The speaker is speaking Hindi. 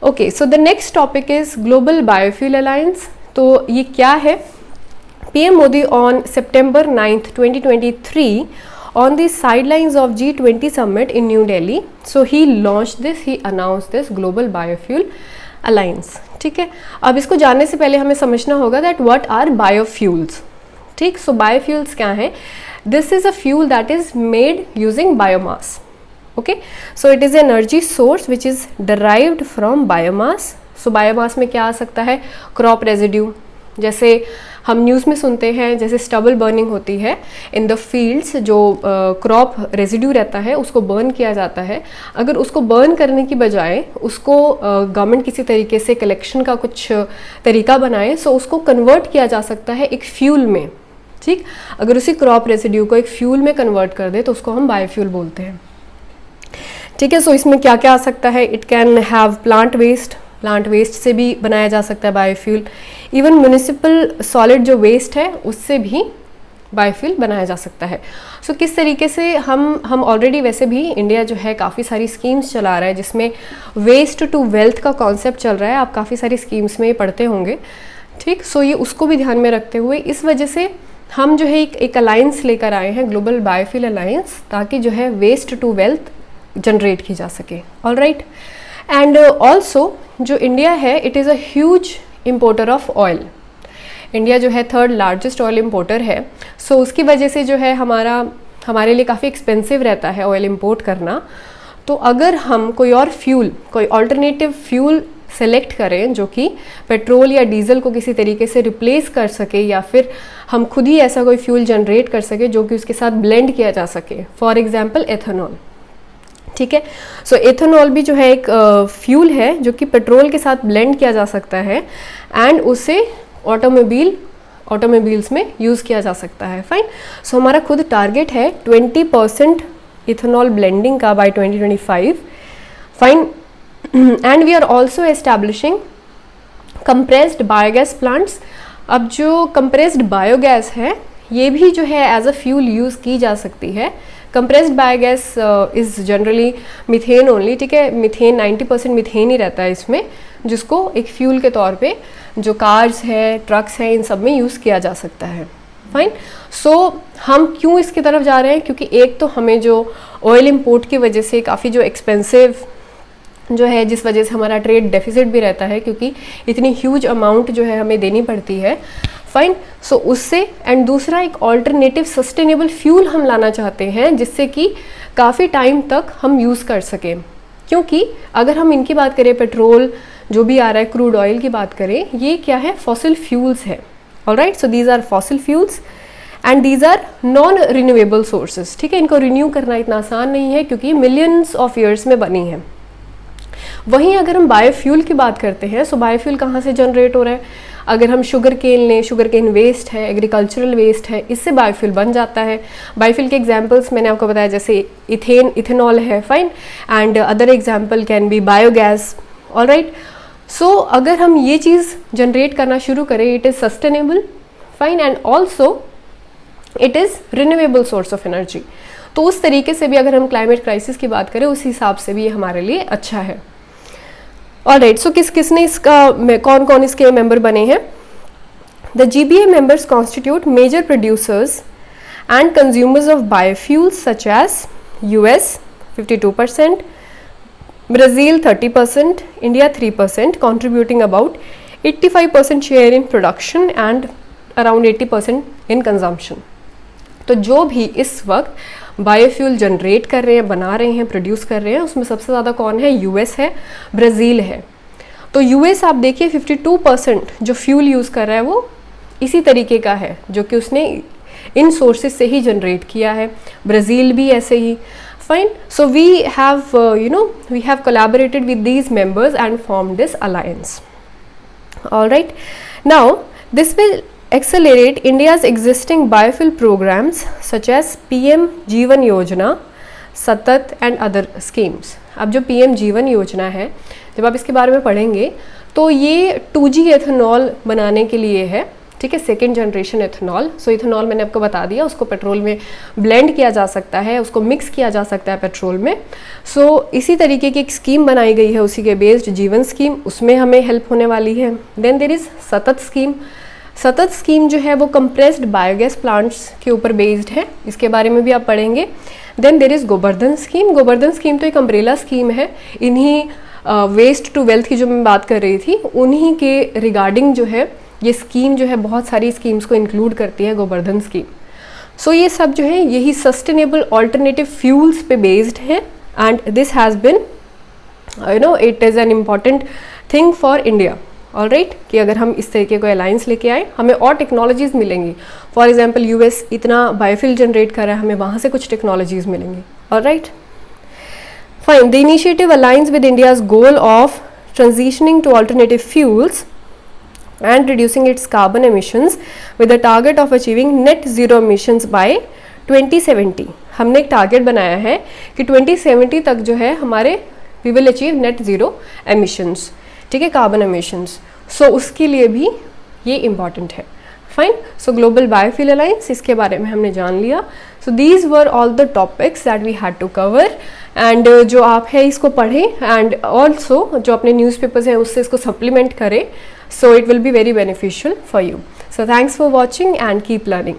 Okay, so the next topic is global biofuel alliance. तो ये क्या है? PM Modi on September 9th 2023 on the sidelines of G20 summit in New Delhi, so he launched this, he announced this global biofuel alliance। ठीक है, अब इसको जानने से पहले हमें समझना होगा that what are biofuels। ठीक, सो बायोफ्यूल्स क्या है? This is a fuel that is made using biomass. Okay, so it is energy source which is derived from biomass. So biomass में क्या आ सकता है? क्रॉप रेजिड्यू, जैसे हम न्यूज़ में सुनते हैं, जैसे स्टबल बर्निंग होती है इन द फील्ड्स, जो क्रॉप रेजिड्यू रहता है उसको बर्न किया जाता है। अगर उसको बर्न करने की बजाय उसको गवर्नमेंट किसी तरीके से कलेक्शन का कुछ तरीका बनाए, सो उसको कन्वर्ट किया जा सकता है एक फ्यूल में। ठीक, अगर उसी क्रॉप रेजिड्यू को एक फ्यूल में कन्वर्ट कर दे तो उसको हम बायोफ्यूल बोलते हैं। ठीक है, सो इसमें क्या क्या आ सकता है? It can have plant waste से भी बनाया जा सकता है बायोफ्यूल। इवन म्यूनिसिपल सॉलिड जो वेस्ट है उससे भी बायोफ्यूल बनाया जा सकता है। सो किस तरीके से हम ऑलरेडी वैसे भी इंडिया जो है काफ़ी सारी स्कीम्स चला रहा है जिसमें वेस्ट टू वेल्थ का कॉन्सेप्ट चल रहा है। आप काफ़ी सारी स्कीम्स में पढ़ते होंगे। ठीक, सो ये उसको भी ध्यान में रखते हुए इस वजह से हम जो है एक अलायंस लेकर आए हैं, ग्लोबल बायोफ्यूल अलायंस, ताकि जो है वेस्ट टू वेल्थ जनरेट की जा सके। ऑल राइट, एंड ऑल्सो जो इंडिया है it is a huge importer of oil. India जो है थर्ड लार्जेस्ट ऑयल इम्पोर्टर है। सो उसकी वजह से जो है हमारे लिए काफ़ी एक्सपेंसिव रहता है ऑयल इम्पोर्ट करना। तो अगर हम कोई और फ्यूल, कोई ऑल्टरनेटिव फ्यूल सेलेक्ट करें जो कि पेट्रोल या डीजल को किसी तरीके से रिप्लेस कर सके, या फिर हम खुद ही ऐसा कोई फ्यूल जनरेट कर सके जो कि उसके साथ ब्लेंड किया जा सके, फॉर एग्जांपल एथेनॉल। ठीक है, सो एथेनॉल भी जो है एक फ्यूल है जो कि पेट्रोल के साथ ब्लेंड किया जा सकता है एंड उसे ऑटोमोबाइल्स में यूज़ किया जा सकता है। फाइन, सो हमारा खुद टारगेट है 20% इथेनॉल ब्लेंडिंग का by 2025। Fine, and we are also establishing compressed biogas plants. अब जो कंप्रेस्ड बायोगैस है ये भी जो है एज अ फ्यूल यूज़ की जा सकती है। Compressed biogas is generally methane only. ठीक है, मीथेन 90% मीथेन ही रहता है इसमें, जिसको एक फ्यूल के तौर पे जो कार्स है, ट्रक्स हैं, इन सब में यूज़ किया जा सकता है। फाइन, सो हम क्यों इसकी तरफ जा रहे हैं? क्योंकि एक तो हमें जो ऑयल इम्पोर्ट की वजह से काफ़ी जो एक्सपेंसिव जो है, जिस वजह से हमारा ट्रेड डेफिसिट भी रहता है क्योंकि इतनी ह्यूज अमाउंट जो है हमें देनी पड़ती है। फाइन, सो उससे, एंड दूसरा एक ऑल्टरनेटिव सस्टेनेबल फ्यूल हम लाना चाहते हैं जिससे कि काफ़ी टाइम तक हम यूज़ कर सकें। क्योंकि अगर हम इनकी बात करें, पेट्रोल जो भी आ रहा है, क्रूड ऑयल की बात करें, ये क्या है? फॉसिल फ्यूल्स है। Alright, so these are fossil fuels and these are non renewable sources. ठीक है, इनको रिन्यू करना इतना आसान नहीं है क्योंकि मिलियंस ऑफ ईयर्स में बनी है। वहीं अगर हम बायोफ्यूल की बात करते हैं, सो बायोफ्यूल कहाँ से जनरेट हो रहा है? अगर हम शुगर केन लें, शुगर केन वेस्ट है, एग्रीकल्चरल वेस्ट है, इससे बायोफ्यूल बन जाता है। बायोफ्यूल के एग्जांपल्स मैंने आपको बताया, जैसे इथेनॉल है। Fine, and other example can be biogas. Alright, so अगर हम ये चीज़ जनरेट करना शुरू करें, it is sustainable. Fine, and also it is renewable source of energy. तो उस तरीके से भी अगर हम क्लाइमेट क्राइसिस की बात करें, उस हिसाब से भी ये हमारे लिए अच्छा है। ऑलराइट, सो किसने इसका, कौन कौन इसके मेंबर बने हैं? The GBA members constitute major producers and consumers of biofuels such as US 52%, Brazil 30%, India 3%, contributing about 85% share in production and around 80% in consumption। तो जो भी इस वक्त बायोफ्यूल जनरेट कर रहे हैं, बना रहे हैं, प्रोड्यूस कर रहे हैं, उसमें सबसे ज़्यादा कौन है? US है, ब्राज़ील है। तो US आप देखिए 52% जो फ्यूल यूज़ कर रहा है वो इसी तरीके का है जो कि उसने इन सोर्सेज से ही जनरेट किया है। ब्राज़ील भी ऐसे ही। Fine, so we have collaborated with these members and form this alliance. Alright, now this will accelerate India's existing biofuel programs such as PM जीवन योजना, सतत and other schemes। अब जो PM जीवन योजना है, जब आप इसके बारे में पढ़ेंगे तो ये 2G एथेनॉल बनाने के लिए है। ठीक है, सेकेंड जनरेशन इथेनॉल। सो इथेनॉल मैंने आपको बता दिया, उसको पेट्रोल में ब्लेंड किया जा सकता है, उसको मिक्स किया जा सकता है पेट्रोल में। सो इसी तरीके की एक स्कीम बनाई गई है उसी के बेस्ड, जीवन स्कीम, उसमें हमें हेल्प होने वाली है। देन देयर इज सतत स्कीम। सतत स्कीम जो है वो कंप्रेस्ड बायोगैस प्लांट्स के ऊपर बेस्ड है, इसके बारे में भी आप पढ़ेंगे। Then there is Govardhan scheme. Govardhan scheme तो एक अम्ब्रेला स्कीम है, इन्हीं वेस्ट टू वेल्थ की जो मैं बात कर रही थी उन्हीं के रिगार्डिंग जो है ये स्कीम जो है बहुत सारी स्कीम्स को इंक्लूड करती है गोवर्धन स्कीम। सो ये सब जो है यही सस्टेनेबल ऑल्टरनेटिव फ्यूल्स पे बेस्ड है and this has been it is an important thing for India. All right, कि अगर हम इस तरीके को अलायंस लेके आए हमें और टेक्नोलॉजीज़ मिलेंगी। फॉर एग्जाम्पल यूएस इतना बायोफ्यूल जनरेट कर रहा है, हमें वहाँ से कुछ टेक्नोलॉजीज़ मिलेंगी। All right, fine. The initiative aligns with India's goal of transitioning to alternative fuels and reducing its carbon emissions with the target of achieving net zero emissions by 2070। हमने एक टारगेट बनाया है कि 2070 तक जो है हमारे we will achieve net zero emissions, ठीक है, कार्बन emissions। सो उसके लिए भी ये इम्पॉर्टेंट है। Fine. So global biofuel alliance, इसके बारे में हमने जान लिया। So these were all the topics that we had to cover and जो आप है इसको पढ़ें एंड ऑल्सो जो अपने न्यूज़पेपर्स हैं उससे इसको सप्लीमेंट करें। So it will be very beneficial for you. So thanks for watching and keep learning.